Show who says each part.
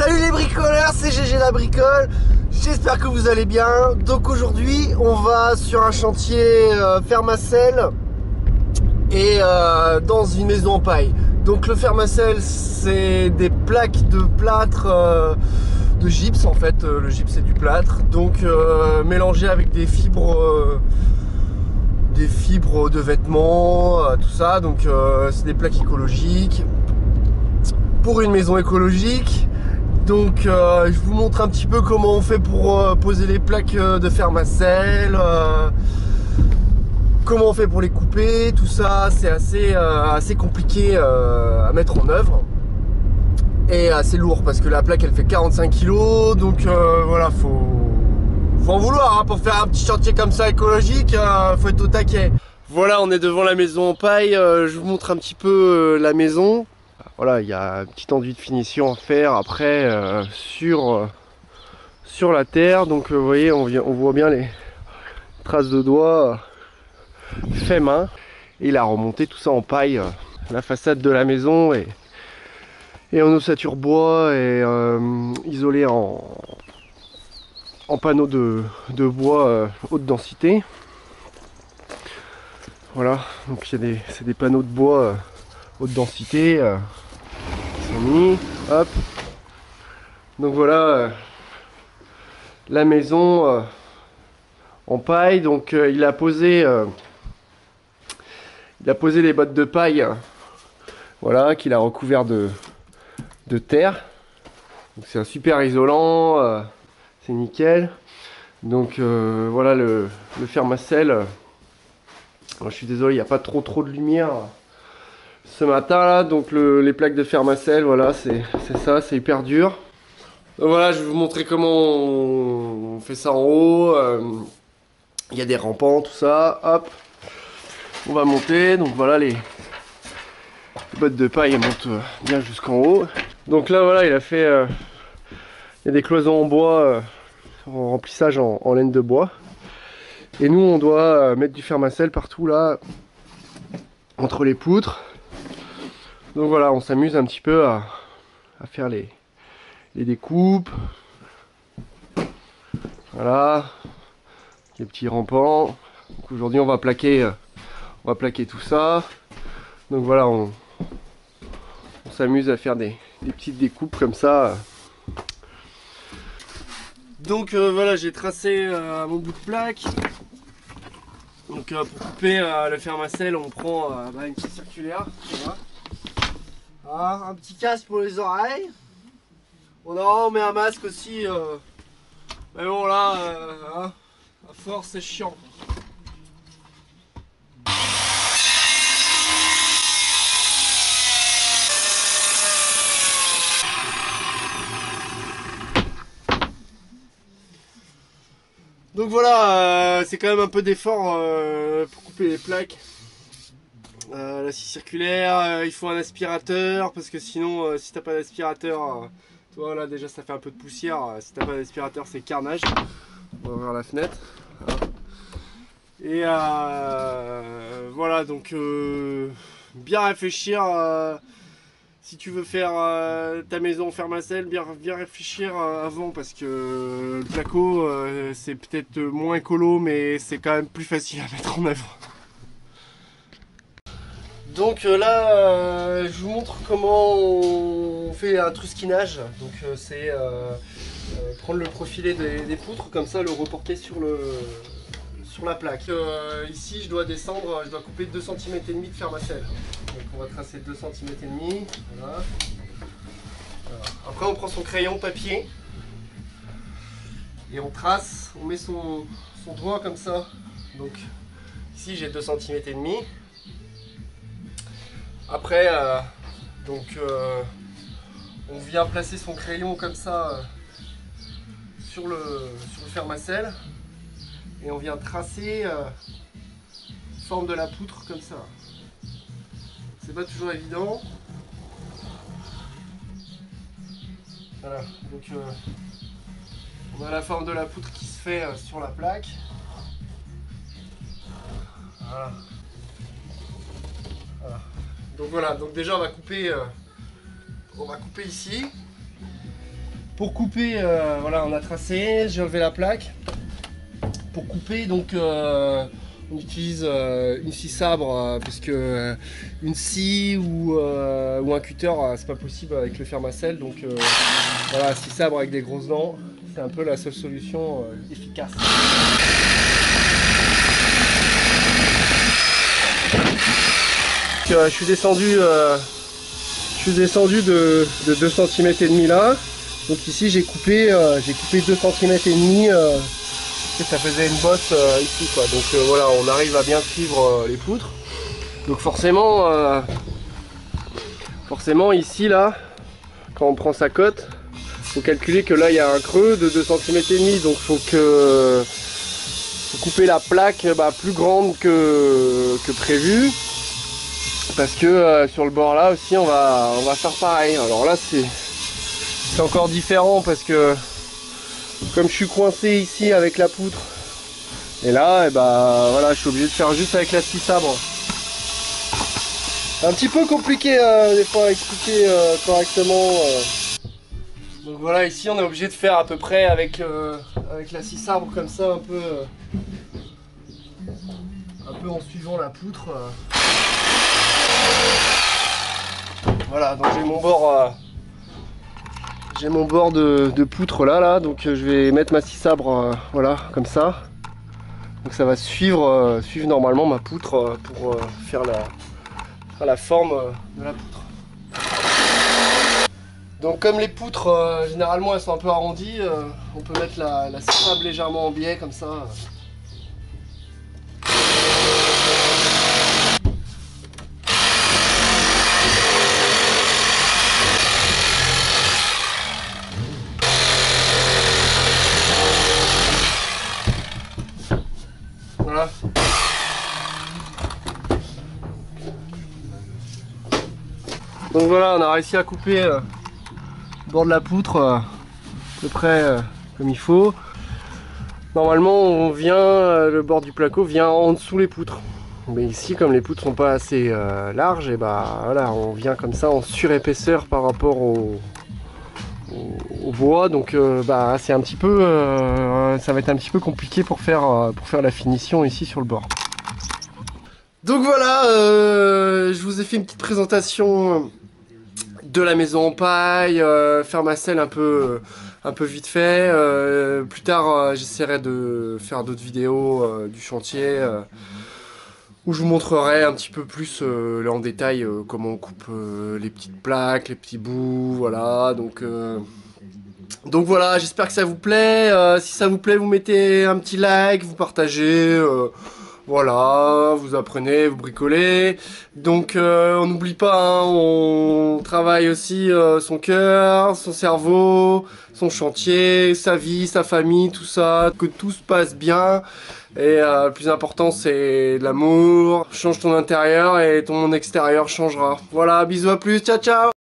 Speaker 1: Salut les bricoleurs, c'est GG la bricole. J'espère que vous allez bien. Donc aujourd'hui on va sur un chantier Fermacell et dans une maison en paille. Donc le Fermacell, c'est des plaques de plâtre de gypse en fait. Le gypse c'est du plâtre, donc mélangé avec des fibres de vêtements, tout ça. Donc c'est des plaques écologiques pour une maison écologique. Donc je vous montre un petit peu comment on fait pour poser les plaques de Fermacell, comment on fait pour les couper, tout ça. C'est assez compliqué à mettre en œuvre et assez lourd parce que la plaque elle fait 45 kg. Donc voilà, faut en vouloir hein, pour faire un petit chantier comme ça écologique, faut être au taquet. Voilà, on est devant la maison en paille. Je vous montre un petit peu la maison. Voilà, il y a un petit enduit de finition à faire après sur la terre. Donc vous voyez, on voit bien les traces de doigts fait main. Et il a remonté tout ça en paille, la façade de la maison et en ossature bois et isolé en panneaux de bois haute densité. Voilà, donc c'est des panneaux de bois haute densité qui sont mis, hop. Donc voilà la maison en paille. Donc il a posé les bottes de paille, voilà, qu'il a recouvert de terre. Donc c'est un super isolant, c'est nickel. Donc voilà le Fermacell. Je suis désolé, il n'y a pas trop de lumière ce matin là. Donc les plaques de Fermacell, voilà, c'est ça, c'est hyper dur. Donc voilà, je vais vous montrer comment on fait ça en haut. Il y a des rampants, tout ça. Hop, on va monter. Donc voilà, les bottes de paille montent bien jusqu'en haut. Donc là voilà, il a fait il y a des cloisons en bois, en remplissage en laine de bois. Et nous on doit mettre du Fermacell partout là, entre les poutres. Donc voilà, on s'amuse un petit peu à faire les découpes. Voilà, les petits rampants. Donc aujourd'hui on va plaquer tout ça. Donc voilà, on s'amuse à faire des petites découpes comme ça. Donc voilà, j'ai tracé mon bout de plaque. Donc pour couper le Fermacell, on prend une petite circulaire. Voilà. Ah, un petit casque pour les oreilles. On met un masque aussi. Mais bon là, à force c'est chiant. Donc voilà, c'est quand même un peu d'effort pour couper les plaques. La scie circulaire, il faut un aspirateur parce que sinon, si t'as pas d'aspirateur, tu vois là déjà ça fait un peu de poussière. Si t'as pas d'aspirateur, c'est carnage. On va ouvrir la fenêtre. Et voilà, donc bien réfléchir. Si tu veux faire ta maison Fermacell, bien réfléchir avant parce que le placo c'est peut-être moins écolo mais c'est quand même plus facile à mettre en œuvre. Donc là je vous montre comment on fait un trusquinage. Donc c'est prendre le profilé des poutres comme ça, le reporter sur la plaque. Ici je dois descendre, je dois couper 2 cm et demi de Fermacell. Donc on va tracer 2 cm et demi. Voilà. Voilà. Après on prend son crayon papier et on trace, on met son doigt comme ça. Donc ici j'ai 2 cm et demi. Après on vient placer son crayon comme ça sur le Fermacell. Et on vient tracer forme de la poutre comme ça. C'est pas toujours évident. Voilà, donc on a la forme de la poutre qui se fait sur la plaque. Voilà. Voilà. Donc voilà, donc déjà on va couper ici. Pour couper, voilà, on a tracé, j'ai enlevé la plaque. Pour couper, donc on utilise une scie sabre parce que une scie ou un cutter, c'est pas possible avec le fer Macel. Donc voilà, scie sabre avec des grosses dents, c'est un peu la seule solution efficace. Je suis descendu de 2 cm et demi là. Donc ici j'ai coupé 2 cm et demi. Ça faisait une bosse ici quoi. Donc voilà, on arrive à bien suivre les poutres. Donc forcément ici là, quand on prend sa cote, faut calculer que là il y a un creux de 2 cm et demi. Donc faut couper la plaque plus grande que prévu. Parce que sur le bord là aussi on va faire pareil. Alors là c'est encore différent parce que comme je suis coincé ici avec la poutre et là voilà, je suis obligé de faire juste avec la scie sabre. Un petit peu compliqué des fois à expliquer correctement. Donc voilà, ici on est obligé de faire à peu près avec la scie sabre comme ça, un peu en suivant la poutre. Voilà, donc j'ai mon bord de poutre là, donc je vais mettre ma scie sabre voilà, comme ça. Donc ça va suivre normalement ma poutre pour faire la forme de la poutre. Donc comme les poutres généralement elles sont un peu arrondies, on peut mettre la scie sabre légèrement en biais comme ça. Voilà. Donc voilà, on a réussi à couper le bord de la poutre à peu près comme il faut. Normalement le bord du placo vient en dessous les poutres. Mais ici comme les poutres sont pas assez larges, et voilà, on vient comme ça en surépaisseur par rapport au bois. Donc c'est un petit peu ça va être un petit peu compliqué pour faire la finition ici sur le bord. Donc voilà, je vous ai fait une petite présentation de la maison en paille, faire ma selle un peu vite fait. Plus tard, j'essaierai de faire d'autres vidéos du chantier où je vous montrerai un petit peu plus en détail comment on coupe les petites plaques, les petits bouts, voilà. Donc voilà, j'espère que ça vous plaît. Si ça vous plaît, vous mettez un petit like, vous partagez. Voilà, vous apprenez, vous bricolez. Donc on n'oublie pas, hein, on travaille aussi son cœur, son cerveau, son chantier, sa vie, sa famille, tout ça, que tout se passe bien. Et le plus important c'est l'amour. Change ton intérieur et ton extérieur changera. Voilà, bisous, à plus, ciao ciao.